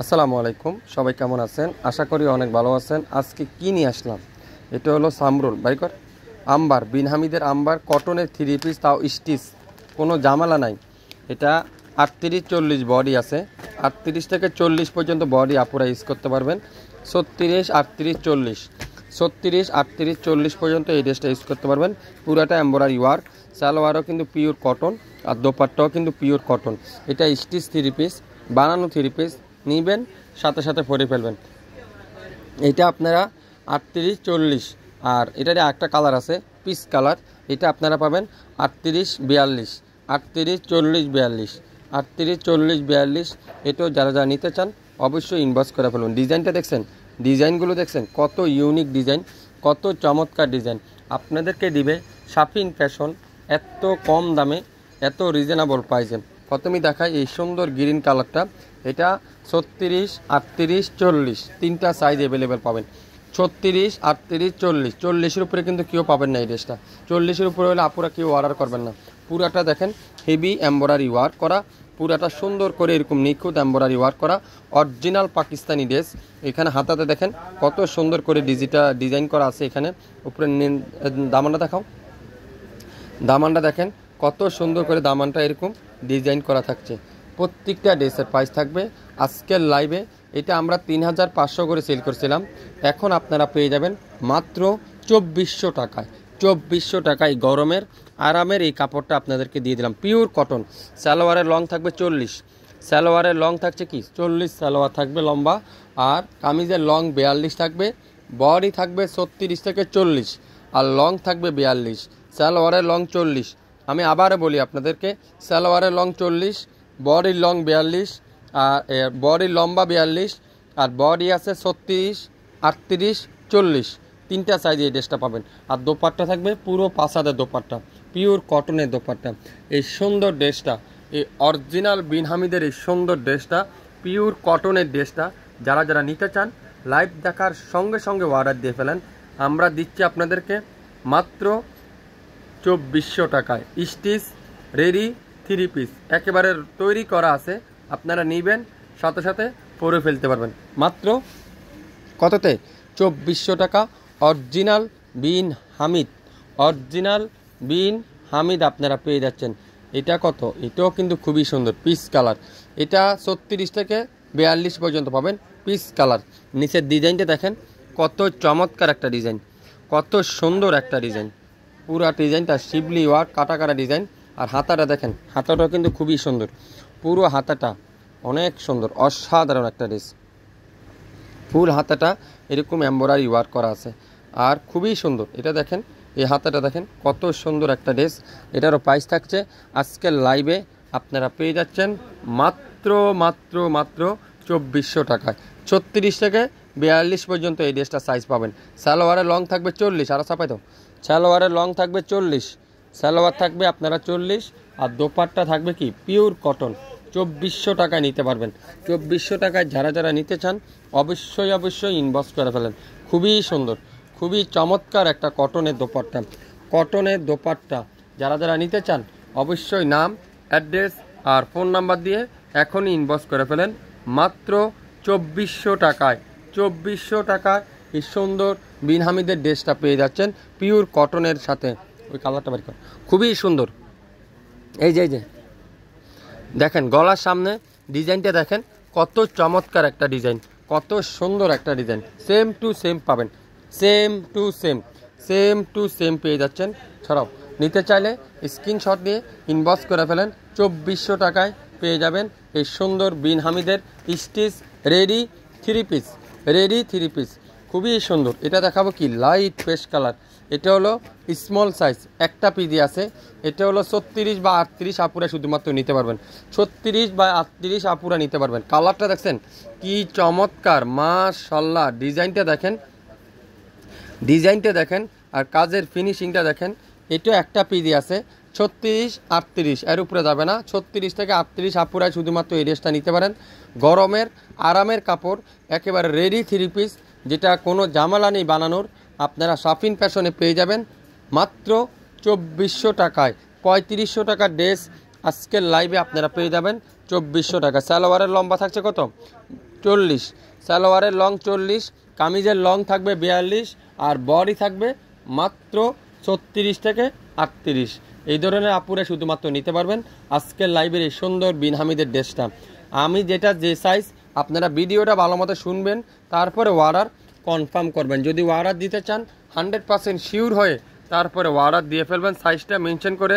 আসসালামু আলাইকুম, সবাই কেমন আছেন? আশা করি অনেক ভালো আছেন। আজকে কি নিয়ে আসলাম, এটা হলো সামরুল বাইকর আম্বার, বিন হামিদের আম্বার কটনের 3 পিস, তাও স্টিচ, কোনো ঝামেলা নাই। এটা 38-40 বডি আছে, 38 থেকে 40 পর্যন্ত বডি আপুরা ইউজ করতে পারবেন। 36, 38, 40, 36, 38, 40 পর্যন্ত এই ড্রেসটা ইউজ করতে পারবেন। পুরাটা এমব্রয়ডারি ওয়ার্ক, সালোয়ারও কিন্তু পিওর কটন, আর দোপাট্টাও কিন্তু পিওর কটন। এটা স্টিচ 3 পিস, বানানো 3 পিস নিবেন, সাথে সাথে পরে ফেলবেন। এটা আপনারা 38, 40, আর এটার একটা কালার আছে পিস কালার, এটা আপনারা পাবেন 38, 42, 38, 40, 42, 38, 40, 42। এটাও যারা যারা নিতে চান অবশ্যই ইনবক্স করে ফেলুন। ডিজাইনটা দেখছেন, ডিজাইনগুলো দেখছেন, কত ইউনিক ডিজাইন, কত চমৎকার ডিজাইন আপনাদেরকে দিবে শাফিন ফ্যাশন এত কম দামে, এত রিজনেবল প্রাইসে। প্রথমেই দেখাই এই সুন্দর গ্রিন কালারটা। এটা 36, 38, 40 তিনটা সাইজ অ্যাভেলেবেল পাবেন। 36, 38, 40, 40-এর উপরে কিন্তু কেউ পাবেন না এই ড্রেসটা। 40-এর উপরে হলে আপুরা কেউ অর্ডার করবেন না। পুরাটা দেখেন হেভি এমব্রয়ডারি ওয়ার্ক করা, পুরাটা সুন্দর করে এরকম নিখুঁত এমব্রয়ডারি ওয়ার্ক করা, অরিজিনাল পাকিস্তানি ড্রেস। এখানে হাতাতে দেখেন কত সুন্দর করে ডিজাইন করা আছে। এখানে উপরে দামানটা দেখাও, দামানটা দেখেন কত সুন্দর করে দামানটা এরকম ডিজাইন করা থাকছে। প্রত্যেকটা ড্রেসের প্রাইস থাকবে আজকের লাইভে। এটা আমরা 3500 করে সেল করছিলাম, এখন আপনারা পেয়ে যাবেন মাত্র 2400 টাকায়। 2400 টাকায় গরমের আরামের এই কাপড়টা আপনাদেরকে দিয়ে দিলাম। পিওর কটন, সালোয়ারের লং থাকবে 40, সালোয়ারের লং থাকছে কি 40 সালোয়ার থাকবে লম্বা, আর কামিজের লং 42 থাকবে, বডি থাকবে 36 থেকে 40, আর লং থাকবে 42। সালোয়ারের লং 40, আমি আবারও বলি আপনাদেরকে, সালোয়ারের লং 40, বডির লং 42, আর বডির লম্বা 42, আর বডি আছে 36, 38, 40, তিনটা সাইজে এই ড্রেসটা পাবেন। আর দোপাট্টা থাকবে পুরো 5 হাতের দোপাট্টা, পিওর কটনের দোপাট্টা। এই সুন্দর ড্রেসটা, এই অরিজিনাল বিন হামিদের এই সুন্দর ড্রেসটা, পিওর কটনের ড্রেসটা যারা যারা নিতে চান লাইভ দেখার সঙ্গে সঙ্গে অর্ডার দিয়ে ফেলেন। আমরা দিচ্ছি আপনাদেরকে মাত্র 2400 টাকায়। স্টিচ রেডি 3 পিস একেবারে তৈরি করা আছে, আপনারা নেবেন, সাথে সাথে পরে ফেলতে পারবেন মাত্র কততে? 2400 টাকা। অরিজিনাল বিন হামিদ, অরিজিনাল বিন হামিদ আপনারা পেয়ে যাচ্ছেন। এটা কত? এটাও কিন্তু খুবই সুন্দর পিস কালার। এটা 36 থেকে 42 পর্যন্ত পাবেন পিস কালার। নিচের ডিজাইনটা দেখেন কত চমৎকার একটা ডিজাইন, কত সুন্দর একটা ডিজাইন। পুরা ডিজাইনটা শিবলি ওয়ার্ক, কাটা কাটা ডিজাইন। আর হাতাটা দেখেন, হাতাটাও কিন্তু খুবই সুন্দর, পুরো হাতাটা অনেক সুন্দর, অসাধারণ একটা ড্রেস। ফুল হাতাটা এরকম এমব্রয়ডারি ওয়ার্ক করা আছে, আর খুবই সুন্দর। এটা দেখেন, এই হাতাটা দেখেন কত সুন্দর একটা ড্রেস। এটারও প্রাইস থাকছে আজকের লাইভে আপনারা পেয়ে যাচ্ছেন মাত্র মাত্র মাত্র 2400 টাকায়। 36 থেকে 42 পর্যন্ত এই ড্রেসটা সাইজ পাবেন। সালোয়ারের লং থাকবে 40, আর চাপাই দাও, সালোয়ারের লং থাকবে 40, সালোয়ার থাকবে আপনারা 40, আর দোপাট্টা থাকবে কি পিওর কটন। 2400 টাকায় নিতে পারবেন। 2400 টাকায় যারা যারা নিতে চান অবশ্যই অবশ্যই ইনবক্স করে ফেলেন। খুবই সুন্দর, খুবই চমৎকার একটা কটনের দোপাট্টা, কটনের দোপাট্টা যারা যারা নিতে চান অবশ্যই নাম, অ্যাড্রেস আর ফোন নাম্বার দিয়ে এখনই ইনবক্স করে ফেলেন। মাত্র 2400 টাকায়, 2400 টাকায় এই সুন্দর বিন হামিদের ড্রেসটা পেয়ে যাচ্ছেন পিওর কটনের সাথে। ওই কালারটা বের কর, খুবই সুন্দর। এই যে দেখেন গলার সামনে ডিজাইনটা দেখেন কত চমৎকার একটা ডিজাইন, কত সুন্দর একটা ডিজাইন। সেম টু সেম পাবেন, same to same, same to same পেয়ে যাচ্ছেন। ছাড়াও নিতে চাইলে স্ক্রিনশট দিয়ে ইনবক্স করে ফেলেন। 2400 টাকায় পেয়ে যাবেন এই সুন্দর বিন হামিদের stitch ready 3 piece, ready 3 piece, খুবই সুন্দর। এটা দেখাবো কি লাইট পেস্ট কালার। এটা হলো স্মল সাইজ, একটা পিজি আছে। এটা হলো 36 বা 38 আপুরা শুধুমাত্র নিতে পারবেন। 36 বা 38 আপুরা নিতে পারবেন। কালারটা দেখছেন কি চমৎকার, মাশাআল্লাহ। ডিজাইনটা দেখেন, ডিজাইনটা দেখেন, আর কাজের ফিনিশিংটা দেখেন। এটা একটা পিজি আছে 36, 38, এর উপরে যাবে না। 36 থেকে 38 আপুরা শুধুমাত্র এই ড্রেসটা নিতে পারেন। গরমের আরামের কাপড়, একেবারে রেডি 3 পিস, যেটা কোনো ঝামেলা নেই বানানোর। আপনারা শাফিন ফ্যাশনে পেয়ে যাবেন মাত্র 2400 টাকায়। 3500 টাকার ড্রেস আজকের লাইভে আপনারা পেয়ে যাবেন 2400 টাকা। সালোয়ারের লম্বা থাকছে কত? 40, সালোয়ারের লং 40, কামিজের লং থাকবে 42 আর বডি থাকবে মাত্র 36 থেকে 38। এই ধরনের আপুরে শুধুমাত্র নিতে পারবেন আজকের লাইভের এই সুন্দর বিন হামিদের ড্রেসটা। আমি যেটা যে সাইজ, আপনারা ভিডিওটা ভালো মতো শুনবেন, তারপরে অর্ডার কনফার্ম করবেন। যদি অর্ডার দিতে চান 100% শিওর হয়ে তারপরে অর্ডার দিয়ে ফেলবেন, সাইজটা মেনশন করে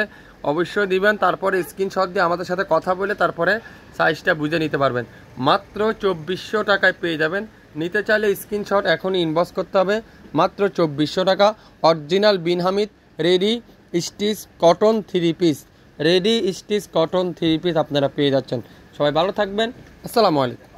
অবশ্যই দিবেন, তারপরে স্ক্রিনশট দিয়ে আমাদের সাথে কথা বলে তারপরে সাইজটা বুঝে নিতে পারবেন। মাত্র 2400 টাকায় পেয়ে যাবেন। নিতে চাইলে স্ক্রিনশট এখনই ইনবক্স করতে হবে, মাত্র 2400 টাকা। Original Bin Hamid ready stitch cotton 3 piece, ready stitch cotton 3 piece আপনারা পেয়ে যাচ্ছেন। সবাই ভালো থাকবেন, আসসালামু আলাইকুম।